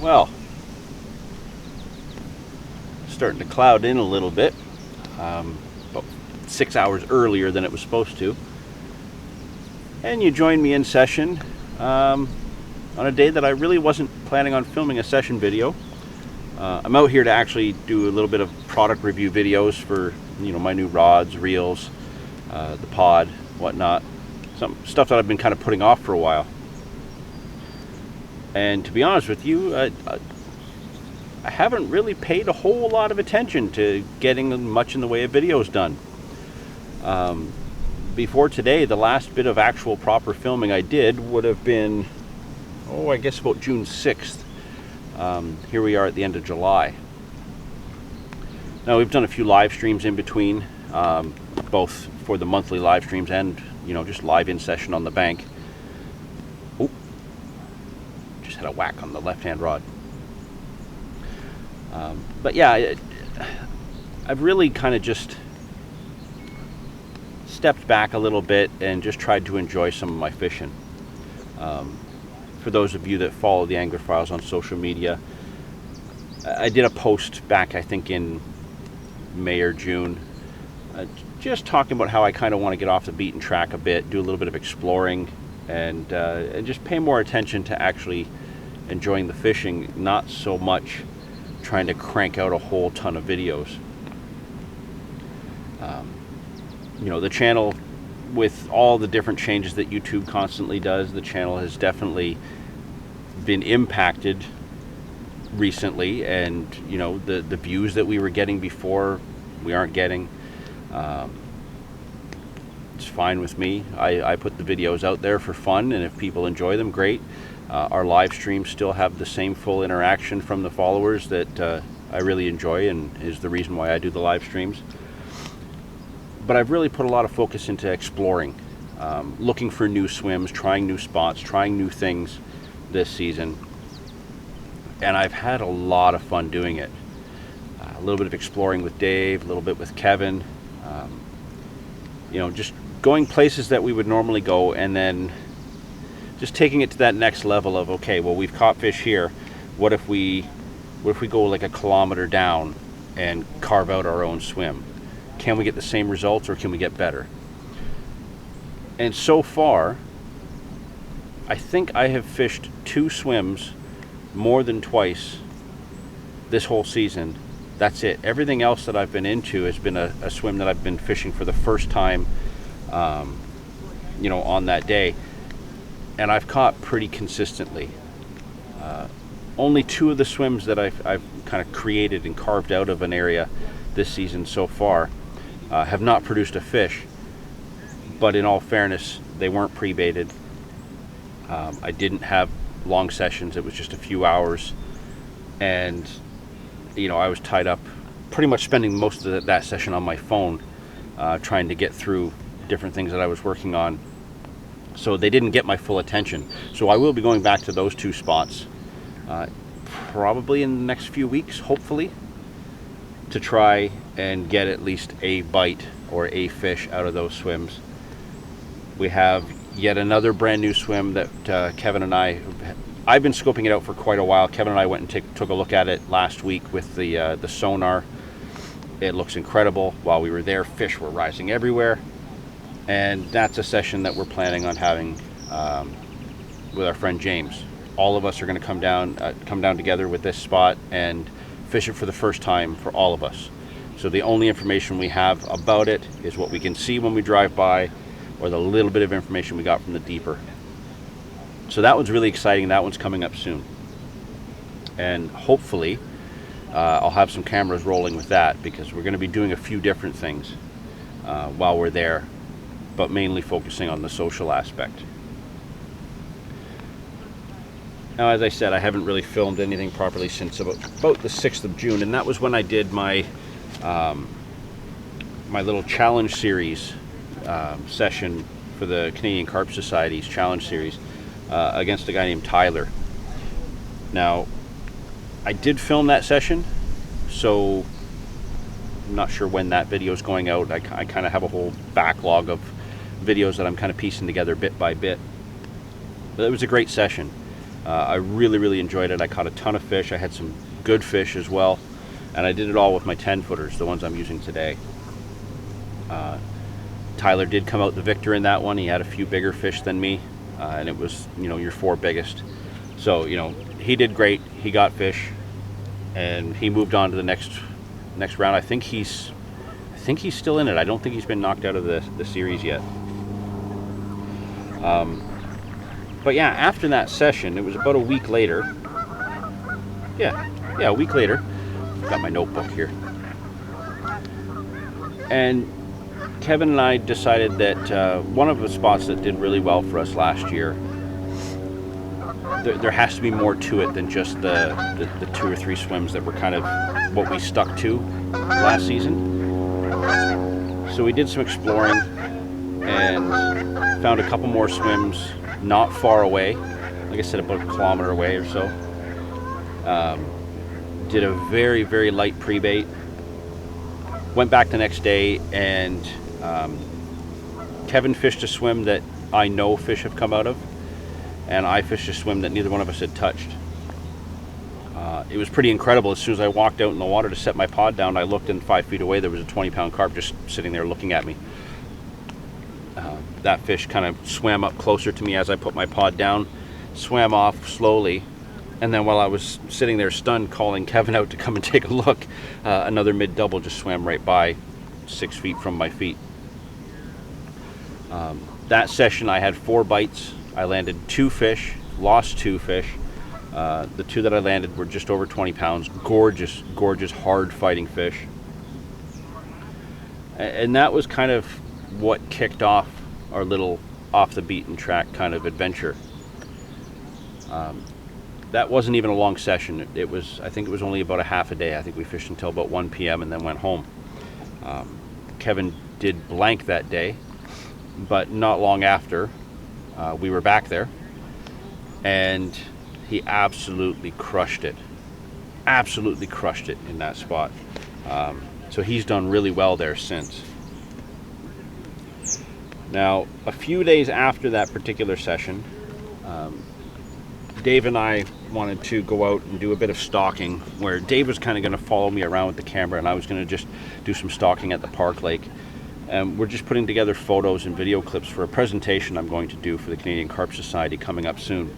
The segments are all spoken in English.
Well, starting to cloud in a little bit, about 6 hours earlier than it was supposed to. And you joined me in session on a day that I really wasn't planning on filming a session video. I'm out here to actually do a little bit of product review videos for my new rods, reels, the pod, whatnot. Some stuff that I've been kind of putting off for a while. And to be honest with you, I haven't really paid a whole lot of attention to getting much in the way of videos done. Before today, the last bit of actual proper filming I did would have been, I guess about June 6th. Here we are at the end of July. Now we've done a few live streams in between, both for the monthly live streams and just live in session on the bank. Oh, just had a whack on the left-hand rod. But yeah, I've really kind of just stepped back a little bit and just tried to enjoy some of my fishing. For those of you that follow the Angler Files on social media, I did a post back, I think in May or June, just talking about how I kind of want to get off the beaten track a bit, do a little bit of exploring, and just pay more attention to actually enjoying the fishing, not so much trying to crank out a whole ton of videos. The channel, with all the different changes that YouTube constantly does, the channel has definitely been impacted recently, and the views that we were getting before we aren't getting. It's fine with me. I put the videos out there for fun, and if people enjoy them, great. Our live streams still have the same full interaction from the followers that I really enjoy, and is the reason why I do the live streams. But I've really put a lot of focus into exploring, looking for new swims, trying new spots, trying new things this season. And I've had a lot of fun doing it. A little bit of exploring with Dave, a little bit with Kevin. Just going places that we would normally go, and then just taking it to that next level of, okay, well, we've caught fish here. What if we go like a kilometer down and carve out our own swim? Can we get the same results, or can we get better? And so far, I think I have fished 2 swims more than twice this whole season. That's it. Everything else that I've been into has been a swim that I've been fishing for the first time, on that day. And I've caught pretty consistently. Only 2 of the swims that I've kind of created and carved out of an area this season so far have not produced a fish. But in all fairness, they weren't pre-baited. I didn't have long sessions. It was just a few hours. And, I was tied up, pretty much spending most of that session on my phone, trying to get through different things that I was working on. So they didn't get my full attention. So I will be going back to those 2 spots, probably in the next few weeks, hopefully, to try and get at least a bite or a fish out of those swims. We have yet another brand new swim that Kevin and I've been scoping it out for quite a while. Kevin and I went and took a look at it last week with the sonar. It looks incredible. While we were there, fish were rising everywhere. And that's a session that we're planning on having with our friend James. All of us are going to come down together with this spot and fish it for the first time for all of us. So the only information we have about it is what we can see when we drive by, or the little bit of information we got from the deeper. So that one's really exciting. That one's coming up soon. And hopefully I'll have some cameras rolling with that, because we're going to be doing a few different things while we're there, but mainly focusing on the social aspect. Now, as I said, I haven't really filmed anything properly since about the 6th of June, and that was when I did my my little challenge series session for the Canadian Carp Society's challenge series against a guy named Tyler. Now, I did film that session, so I'm not sure when that video is going out. I kind of have a whole backlog of videos that I'm kind of piecing together bit by bit. But it was a great session. I really, really enjoyed it. I caught a ton of fish. I had some good fish as well. And I did it all with my 10-footers, the ones I'm using today. Tyler did come out the victor in that one. He had a few bigger fish than me, and it was, your 4 biggest. So, he did great. He got fish, and he moved on to the next round. I think he's still in it. I don't think he's been knocked out of the series yet. But yeah, after that session, it was about a week later. Yeah, a week later. Got my notebook here. And Kevin and I decided that one of the spots that did really well for us last year, there has to be more to it than just the 2 or 3 swims that were kind of what we stuck to last season. So we did some exploring and found a couple more swims not far away, like I said, about a kilometer away or so. Did a very, very light pre-bait. Went back the next day, and Kevin fished a swim that I know fish have come out of, and I fished a swim that neither one of us had touched. It was pretty incredible. As soon as I walked out in the water to set my pod down, I looked, and 5 feet away there was a 20-pound carp just sitting there looking at me. That fish kind of swam up closer to me as I put my pod down, swam off slowly, and then while I was sitting there stunned, calling Kevin out to come and take a look, another mid-double just swam right by, 6 feet from my feet. That session I had 4 bites. I landed 2 fish, lost 2 fish. The 2 that I landed were just over 20 pounds. Gorgeous, gorgeous, hard-fighting fish. And that was kind of what kicked off our little off-the-beaten-track kind of adventure. That wasn't even a long session. I think it was only about a half a day. I think we fished until about 1 p.m. and then went home. Kevin did blank that day, but not long after, we were back there, and he absolutely crushed it. Absolutely crushed it in that spot. So he's done really well there since. Now, a few days after that particular session, Dave and I wanted to go out and do a bit of stalking, where Dave was kind of going to follow me around with the camera, and I was going to just do some stalking at the park lake. And we're just putting together photos and video clips for a presentation I'm going to do for the Canadian Carp Society coming up soon.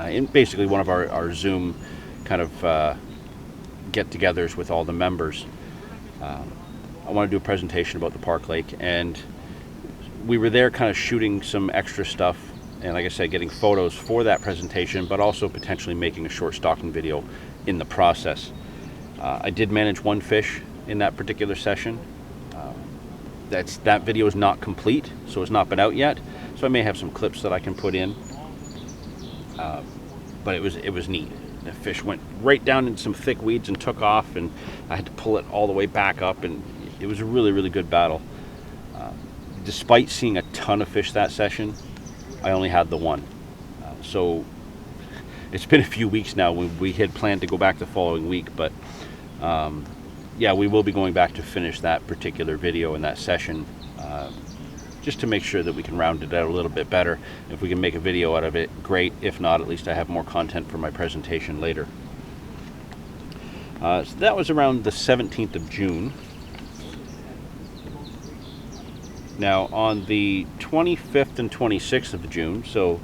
In basically one of our Zoom kind of get-togethers with all the members. I want to do a presentation about the park lake, and we were there kind of shooting some extra stuff, and like I said, getting photos for that presentation, but also potentially making a short stalking video in the process. I did manage 1 fish in that particular session. That video is not complete, so it's not been out yet, so I may have some clips that I can put in. But it was neat. The fish went right down into some thick weeds and took off, and I had to pull it all the way back up, and it was a really, really good battle. Despite seeing a ton of fish that session, I only had the 1. So it's been a few weeks now. We had planned to go back the following week, but yeah, we will be going back to finish that particular video and that session, just to make sure that we can round it out a little bit better. If we can make a video out of it, great. If not, at least I have more content for my presentation later. So that was around the 17th of June. Now, on the 25th and 26th of June, so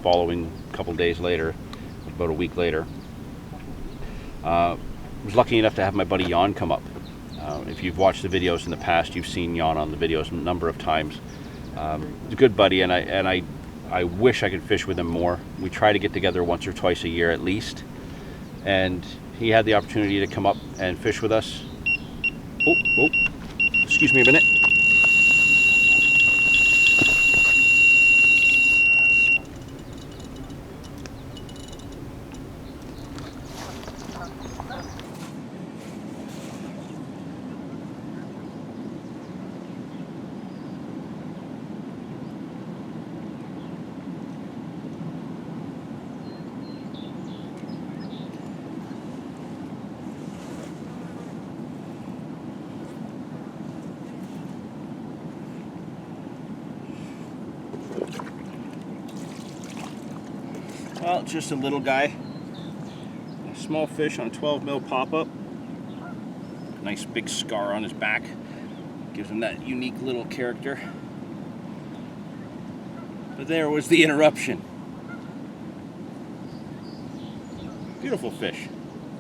following a couple days later, about a week later, I was lucky enough to have my buddy Jan come up. If you've watched the videos in the past, you've seen Jan on the videos a number of times. He's a good buddy, and I wish I could fish with him more. We try to get together once or twice a year at least, and he had the opportunity to come up and fish with us. Oh, excuse me a minute. it's just a little guy. A small fish on a 12 mil pop-up. Nice big scar on his back. Gives him that unique little character. But there was the interruption. Beautiful fish.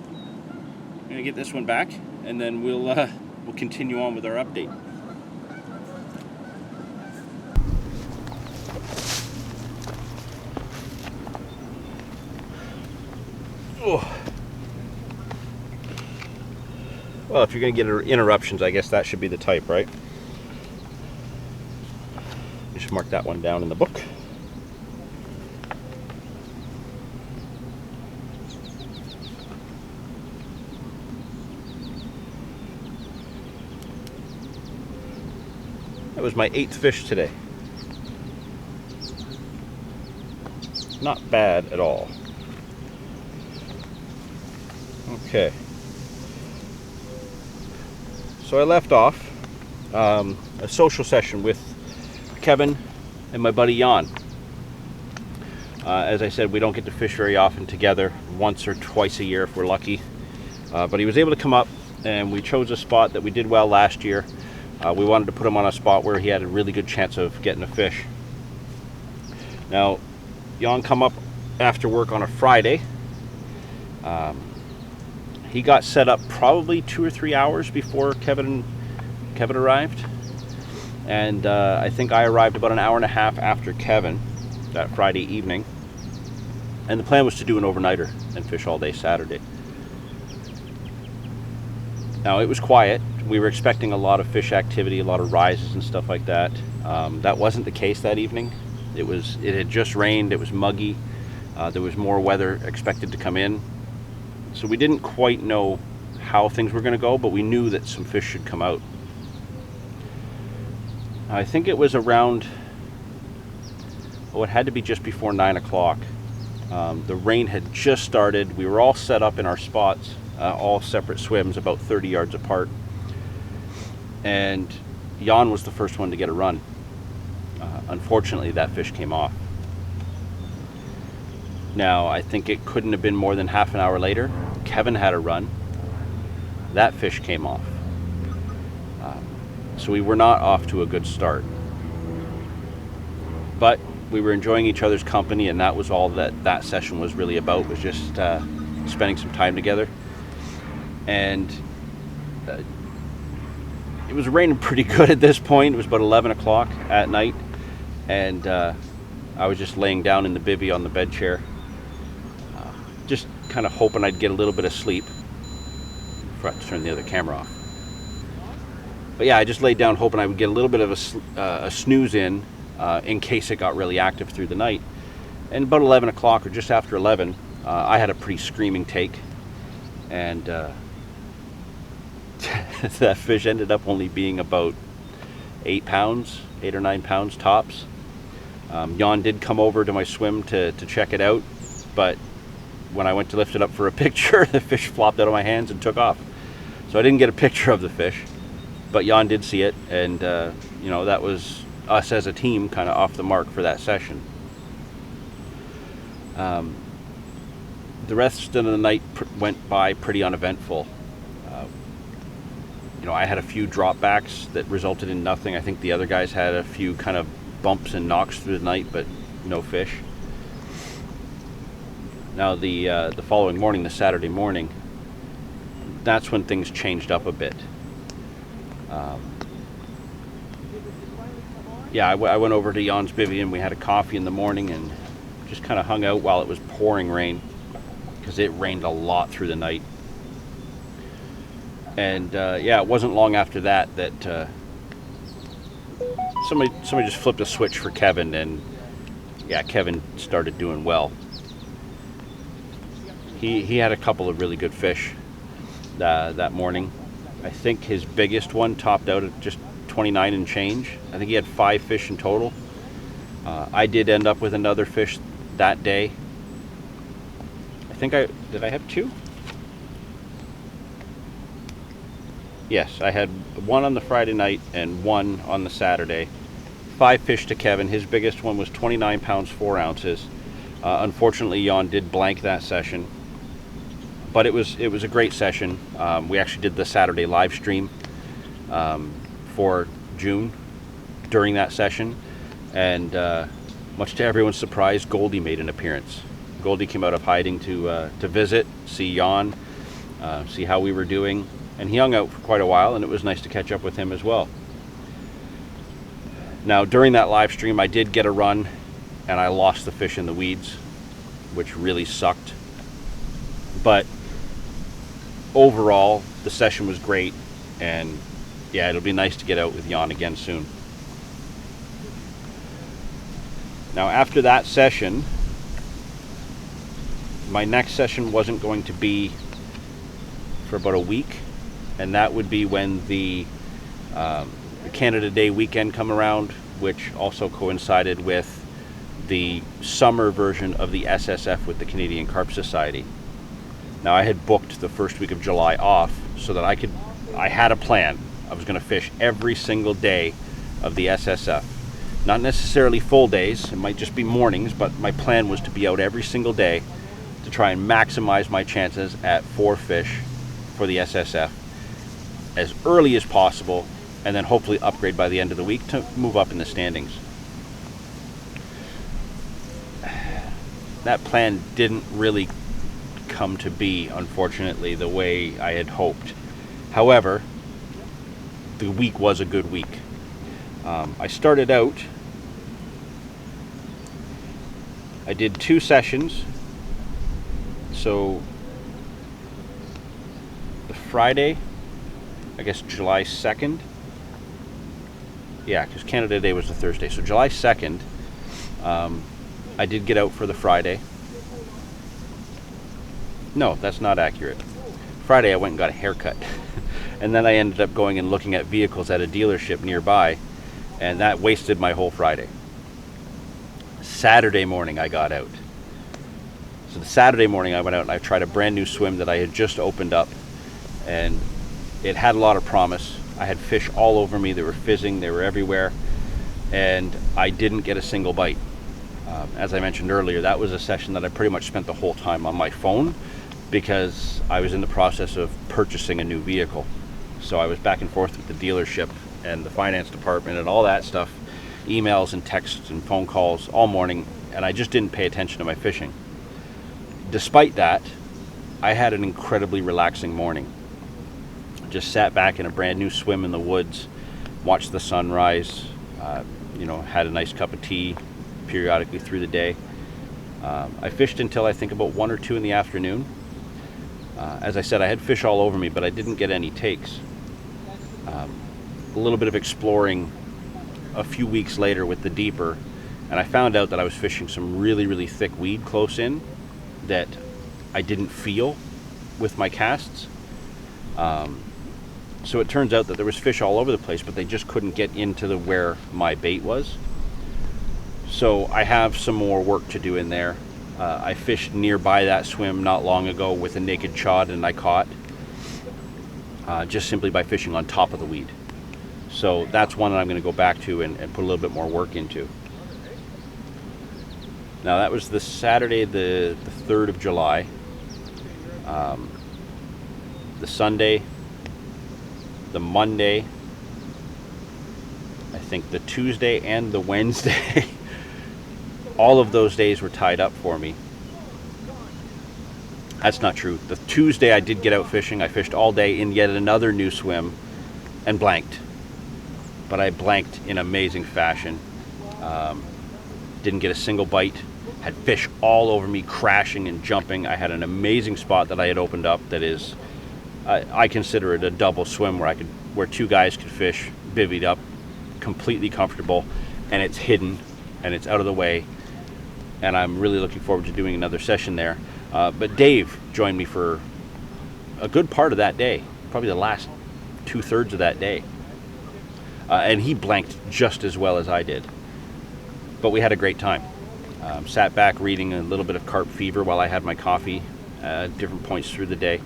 I'm gonna get this one back, and then we'll continue on with our update. Oh. Well, if you're gonna get interruptions, I guess that should be the type, right? Just mark that one down in the book. That was my 8th fish today. Not bad at all. Okay. So I left off a social session with Kevin and my buddy Jan. As I said, we don't get to fish very often together, once or twice a year if we're lucky. But he was able to come up, and we chose a spot that we did well last year. We wanted to put him on a spot where he had a really good chance of getting a fish. Now, Jan come up after work on a Friday. He got set up probably 2 or 3 hours before Kevin arrived. And I think I arrived about an hour and a half after Kevin that Friday evening. And the plan was to do an overnighter and fish all day Saturday. Now, it was quiet. We were expecting a lot of fish activity, a lot of rises and stuff like that. That wasn't the case that evening. It had just rained, it was muggy. There was more weather expected to come in. So we didn't quite know how things were going to go, but we knew that some fish should come out. I think it was around, it had to be just before 9 o'clock. The rain had just started. We were all set up in our spots, all separate swims, about 30 yards apart. And Jan was the first one to get a run. Unfortunately, that fish came off. Now, I think it couldn't have been more than half an hour later. Kevin had a run. That fish came off. So we were not off to a good start. But we were enjoying each other's company, and that was all that session was really about, was just spending some time together. And it was raining pretty good at this point. It was about 11 o'clock at night, and I was just laying down in the bivvy on the bed chair, just kind of hoping I'd get a little bit of sleep. Forgot to turn the other camera off. But yeah, I just laid down hoping I would get a little bit of a snooze in case it got really active through the night. And about 11 o'clock, or just after 11, I had a pretty screaming take, and that fish ended up only being about 8 or 9 pounds tops. Jan did come over to my swim to check it out, but when I went to lift it up for a picture, the fish flopped out of my hands and took off. So I didn't get a picture of the fish, but Jan did see it, and that was us as a team kind of off the mark for that session. The rest of the night went by pretty uneventful. I had a few dropbacks that resulted in nothing. I think the other guys had a few kind of bumps and knocks through the night, but no fish. Now the following morning, the Saturday morning, that's when things changed up a bit. I went over to Jan's bivvy, and we had a coffee in the morning and just kind of hung out while it was pouring rain, because it rained a lot through the night. And it wasn't long after that somebody just flipped a switch for Kevin, and Kevin started doing well. He had a couple of really good fish that morning. I think his biggest one topped out at just 29 and change. I think he had 5 fish in total. I did end up with another fish that day. Did I have 2? Yes, I had 1 on the Friday night and 1 on the Saturday. 5 fish to Kevin. His biggest one was 29 pounds 4 ounces. Unfortunately, Jan did blank that session, but it was a great session. We actually did the Saturday live stream for June during that session, and much to everyone's surprise, Goldie made an appearance. Goldie came out of hiding to visit, see Jan, see how we were doing, and he hung out for quite a while, and it was nice to catch up with him as well. Now, during that live stream, I did get a run, and I lost the fish in the weeds, which really sucked. But overall, the session was great, and yeah, it'll be nice to get out with Jan again soon. Now, after that session, my next session wasn't going to be for about a week, and that would be when the Canada Day weekend come around, which also coincided with the summer version of the SSF with the Canadian Carp Society. Now, I had booked the first week of July off so that I had a plan. I was going to fish every single day of the SSF. Not necessarily full days, it might just be mornings, but my plan was to be out every single day to try and maximize my chances at 4 fish for the SSF as early as possible, and then hopefully upgrade by the end of the week to move up in the standings. That plan didn't really come to be, unfortunately, the way I had hoped. However, the week was a good week. I started out, I did 2 sessions. So the Friday, I guess July 2nd. Yeah, because Canada Day was the Thursday. So July 2nd, I did get out for the Friday. No, that's not accurate. Friday I went and got a haircut. And then I ended up going and looking at vehicles at a dealership nearby, and that wasted my whole Friday. Saturday morning I got out. So the Saturday morning I went out and I tried a brand new swim that I had just opened up, and it had a lot of promise. I had fish all over me. They were fizzing, they were everywhere, and I didn't get a single bite. As I mentioned earlier, that was a session that I pretty much spent the whole time on my phone because I was in the process of purchasing a new vehicle. So I was back and forth with the dealership and the finance department and all that stuff, emails and texts and phone calls all morning, and I just didn't pay attention to my fishing. Despite that, I had an incredibly relaxing morning. Just sat back in a brand new swim in the woods, watched the sunrise, had a nice cup of tea periodically through the day. I fished until I think about 1 or 2 in the afternoon. As I said, I had fish all over me, but I didn't get any takes. A little bit of exploring a few weeks later with the deeper, and I found out that I was fishing some really, really thick weed close in that I didn't feel with my casts. So it turns out that there was fish all over the place, but they just couldn't get into where my bait was. So I have some more work to do in there. I fished nearby that swim not long ago with a naked chod, and I caught just simply by fishing on top of the weed. So that's one that I'm going to go back to and put a little bit more work into. Now that was the Saturday, the 3rd of July. The Sunday, the Monday, I think the Tuesday and the Wednesday, all of those days were tied up for me. That's not true. The Tuesday I did get out fishing. I fished all day in yet another new swim and blanked. But I blanked in amazing fashion. Didn't get a single bite. Had fish all over me, crashing and jumping. I had an amazing spot that I had opened up that is, I consider it a double swim where 2 guys could fish, bivvied up, completely comfortable, and it's hidden and it's out of the way. And I'm really looking forward to doing another session there. But Dave joined me for a good part of that day, probably the last 2/3 of that day. And he blanked just as well as I did. But we had a great time. Sat back reading a little bit of Carp Fever while I had my coffee at different points through the day.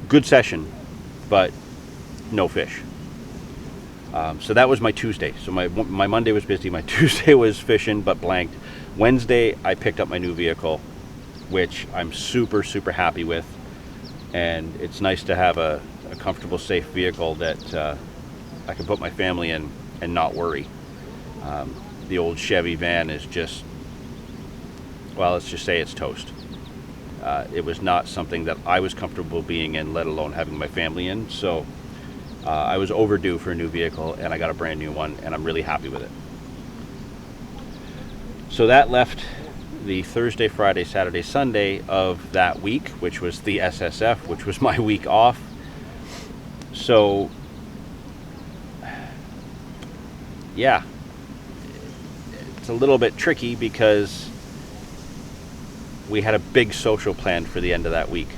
Good session, but no fish. So that was my Tuesday. So my Monday was busy. My Tuesday was fishing, but blanked. Wednesday, I picked up my new vehicle, which I'm super, super happy with. And it's nice to have a comfortable, safe vehicle that I can put my family in and not worry. The old Chevy van is just, well, let's just say it's toast. It was not something that I was comfortable being in, let alone having my family in. So I was overdue for a new vehicle, and I got a brand new one, and I'm really happy with it. So that left the Thursday, Friday, Saturday, Sunday of that week, which was the SSF, which was my week off. So yeah, it's a little bit tricky because we had a big social plan for the end of that week.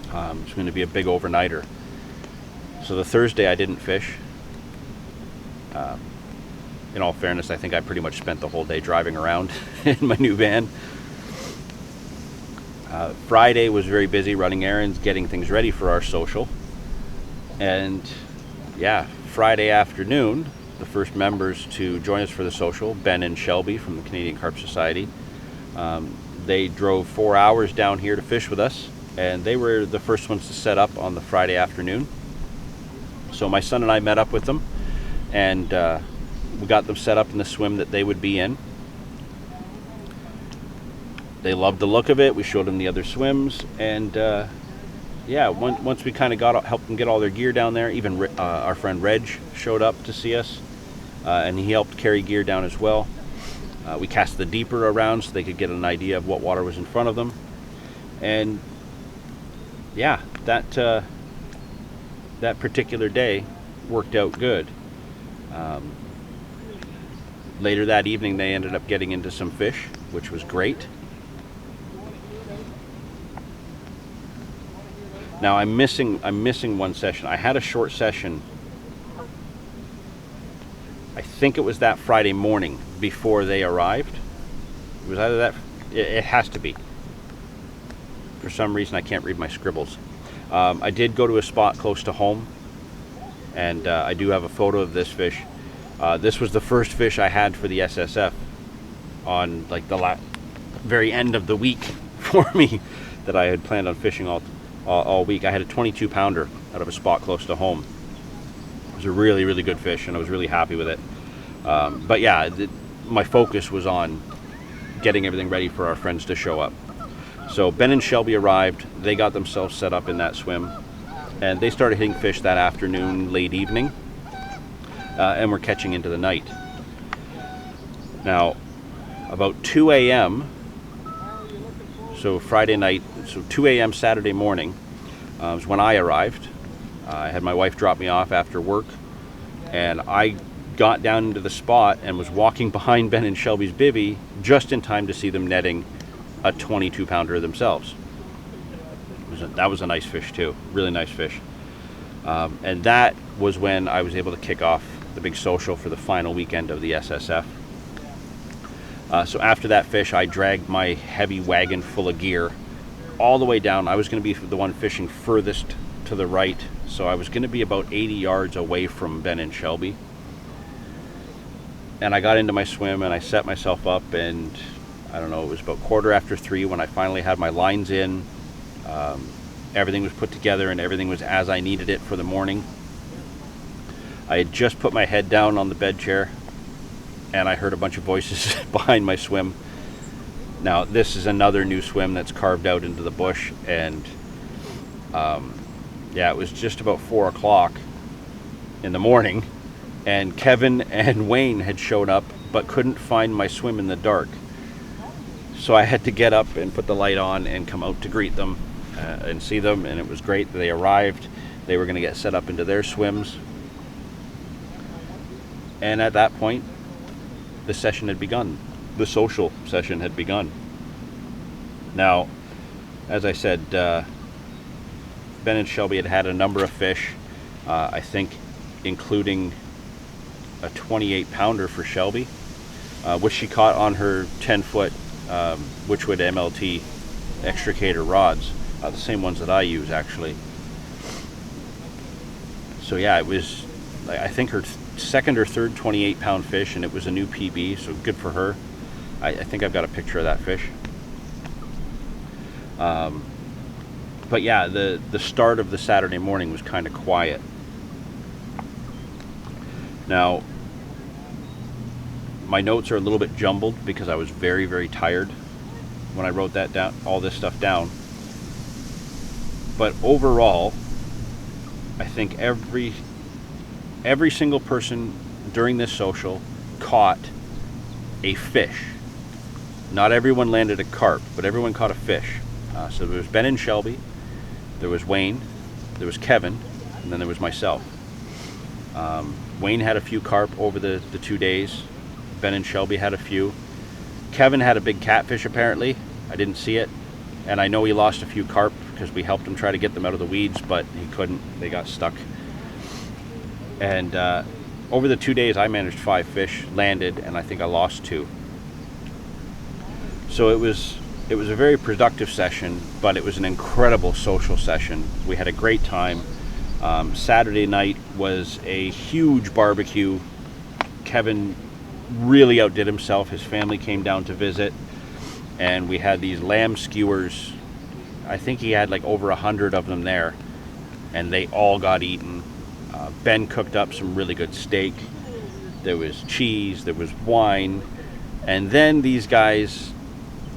It's going to be a big overnighter. So the Thursday I didn't fish. In all fairness, I think I pretty much spent the whole day driving around in my new van. Friday was very busy running errands, getting things ready for our social. And yeah, Friday afternoon, the first members to join us for the social, Ben and Shelby from the Canadian Carp Society, they drove 4 hours down here to fish with us, and they were the first ones to set up on the Friday afternoon. So my son and I met up with them, and we got them set up in the swim that they would be in. They loved the look of it. We showed them the other swims, and yeah, once we kind of helped them get all their gear down there, even our friend Reg showed up to see us, and he helped carry gear down as well. We cast the deeper around so they could get an idea of what water was in front of them. And yeah, that particular day worked out good. Later that evening, they ended up getting into some fish, which was great. Now I'm missing one session. I had a short session. I think it was that Friday morning before they arrived. It was either that. It has to be. For some reason, I can't read my scribbles. I did go to a spot close to home, and I do have a photo of this fish. This was the first fish I had for the SSF on like the very end of the week for me that I had planned on fishing all week. I had a 22 pounder out of a spot close to home. It was a really, really good fish, and I was really happy with it. But yeah, my focus was on getting everything ready for our friends to show up. So Ben and Shelby arrived. They got themselves set up in that swim, and they started hitting fish that afternoon, late evening, and we're catching into the night. Now, about 2 a.m., so Friday night, so 2 a.m. Saturday morning was when I arrived. I had my wife drop me off after work, and I got down into the spot and was walking behind Ben and Shelby's bivvy just in time to see them netting a 22 pounder themselves. That was a nice fish too, really nice fish. And that was when I was able to kick off the big social for the final weekend of the SSF. So after that fish, I dragged my heavy wagon full of gear all the way down. I was going to be the one fishing furthest to the right, so I was going to be about 80 yards away from Ben and Shelby. And I got into my swim and I set myself up, and I don't know, it was about 3:15 when I finally had my lines in. Everything was put together and everything was as I needed it for the morning. I had just put my head down on the bed chair, and I heard a bunch of voices behind my swim. Now, this is another new swim that's carved out into the bush, and yeah, it was just about 4 o'clock in the morning, and Kevin and Wayne had showed up but couldn't find my swim in the dark. So I had to get up and put the light on and come out to greet them and see them, and it was great. They arrived. They were going to get set up into their swims. And at that point, the session had begun. The social session had begun. Now, as I said, Ben and Shelby had a number of fish, I think including a 28 pounder for Shelby, which she caught on her 10-foot Witchwood MLT extricator rods, the same ones that I use actually. So yeah, it was, I think, her second or third 28 pound fish, and it was a new PB, so good for her. I think I've got a picture of that fish. But yeah, the start of the Saturday morning was kind of quiet. Now, my notes are a little bit jumbled because I was very, very tired when I wrote that down, all this stuff down. But overall, I think every single person during this social caught a fish. Not everyone landed a carp, but everyone caught a fish. So there was Ben and Shelby, there was Wayne, there was Kevin, and then there was myself. Wayne had a few carp over the 2 days. Ben and Shelby had a few. Kevin had a big catfish apparently. I didn't see it. And I know he lost a few carp because we helped him try to get them out of the weeds, but he couldn't. They got stuck. And over the 2 days, I managed 5 fish, landed, and I think I lost 2. So it was a very productive session, but it was an incredible social session. We had a great time. Saturday night was a huge barbecue. Kevin really outdid himself. His family came down to visit, and we had these lamb skewers. I think he had like over 100 of them there, and they all got eaten. Ben cooked up some really good steak. There was cheese, there was wine, and then these guys,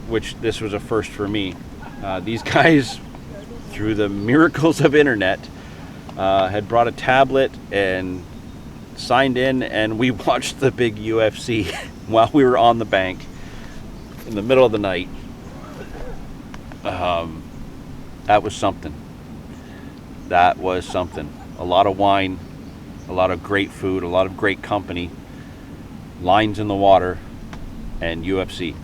which this was a first for me, these guys, through the miracles of internet, had brought a tablet and signed in, and we watched the big UFC while we were on the bank in the middle of the night. That was something. That was something. A lot of wine, a lot of great food, a lot of great company, lines in the water, and UFC.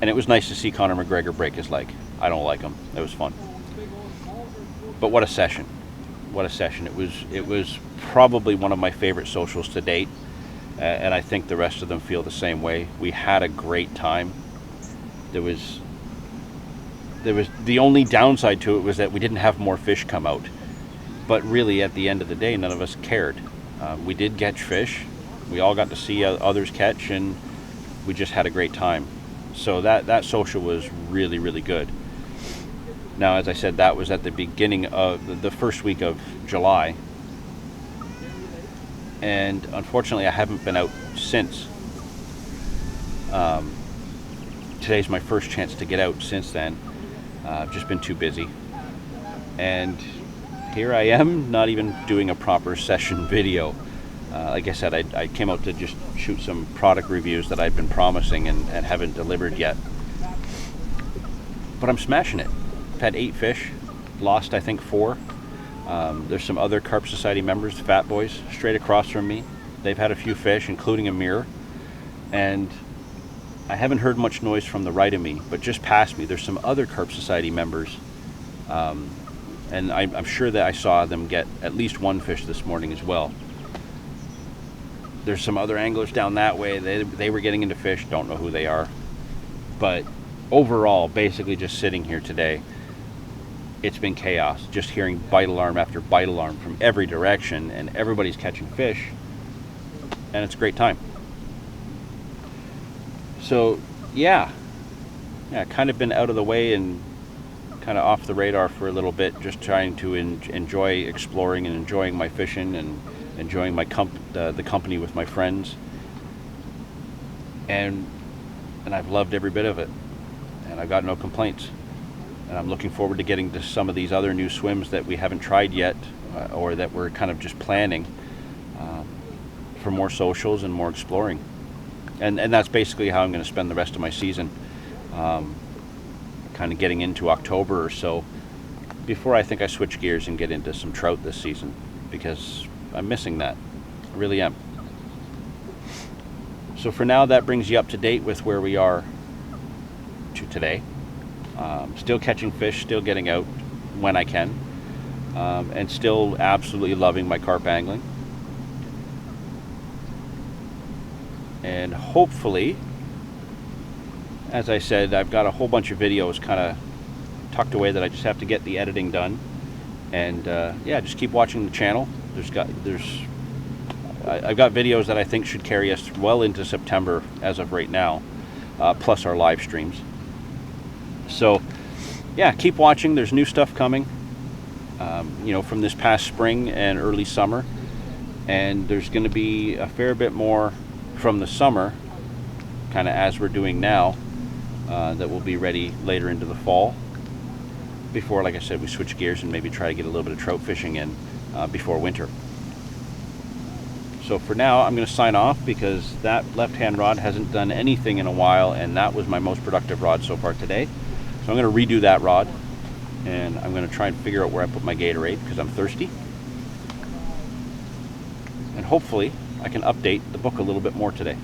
And it was nice to see Conor McGregor break his leg. I don't like him. It was fun. But what a session. What a session. It was probably one of my favorite socials to date. And I think the rest of them feel the same way. We had a great time. There was the only downside to it was that we didn't have more fish come out. But really, at the end of the day, none of us cared. We did catch fish. We all got to see others catch, and we just had a great time. So that social was really, really good. Now, as I said, that was at the beginning of the first week of July. And unfortunately, I haven't been out since. Today's my first chance to get out since then. I've just been too busy. And here I am, not even doing a proper session video. Like I said, I came out to just shoot some product reviews that I've been promising and haven't delivered yet. But I'm smashing it. I've had 8 fish, lost I think 4. There's some other Carp Society members, the Fat Boys, straight across from me. They've had a few fish, including a mirror. And I haven't heard much noise from the right of me, but just past me, there's some other Carp Society members. And I'm sure that I saw them get at least 1 fish this morning as well. There's some other anglers down that way. They were getting into fish. Don't know who they are. But overall, basically just sitting here today, it's been chaos. Just hearing bite alarm after bite alarm from every direction, and everybody's catching fish. And it's a great time. So, yeah, kind of been out of the way and kind of off the radar for a little bit, just trying to enjoy exploring and enjoying my fishing and enjoying my the company with my friends, and I've loved every bit of it, and I've got no complaints. And I'm looking forward to getting to some of these other new swims that we haven't tried yet, or that we're kind of just planning for more socials and more exploring. And that's basically how I'm going to spend the rest of my season, kind of getting into October or so, before I think I switch gears and get into some trout this season, because I'm missing that. I really am. So for now, that brings you up to date with where we are to today. Still catching fish, still getting out when I can, and still absolutely loving my carp angling. And hopefully, as I said, I've got a whole bunch of videos kind of tucked away that I just have to get the editing done. And yeah, just keep watching the channel. There's I've got videos that I think should carry us well into September as of right now, plus our live streams. So yeah, keep watching. There's new stuff coming, from this past spring and early summer. And there's going to be a fair bit more from the summer, kind of as we're doing now, that will be ready later into the fall. Before, like I said, we switch gears and maybe try to get a little bit of trout fishing in before winter. So for now, I'm going to sign off because that left-hand rod hasn't done anything in a while, and that was my most productive rod so far today. So I'm going to redo that rod, and I'm going to try and figure out where I put my Gatorade because I'm thirsty. And hopefully I can update the book a little bit more today.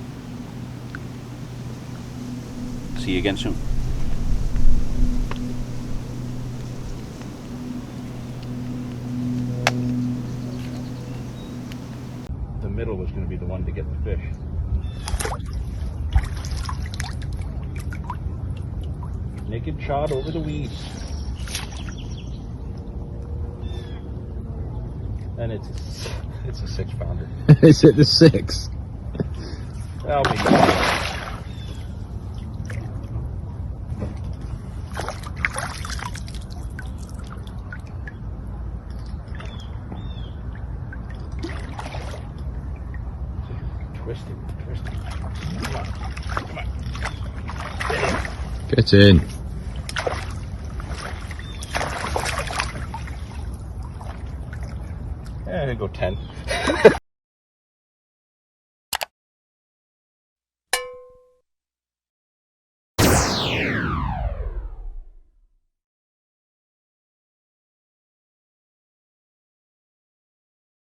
See you again soon. The middle was going to be the one to get the fish. Naked chod over the weeds. And it's a 6-pounder. Is it the 6? That'll be good. Twisting. Come on. Get in. Yeah, I'm gonna go 10.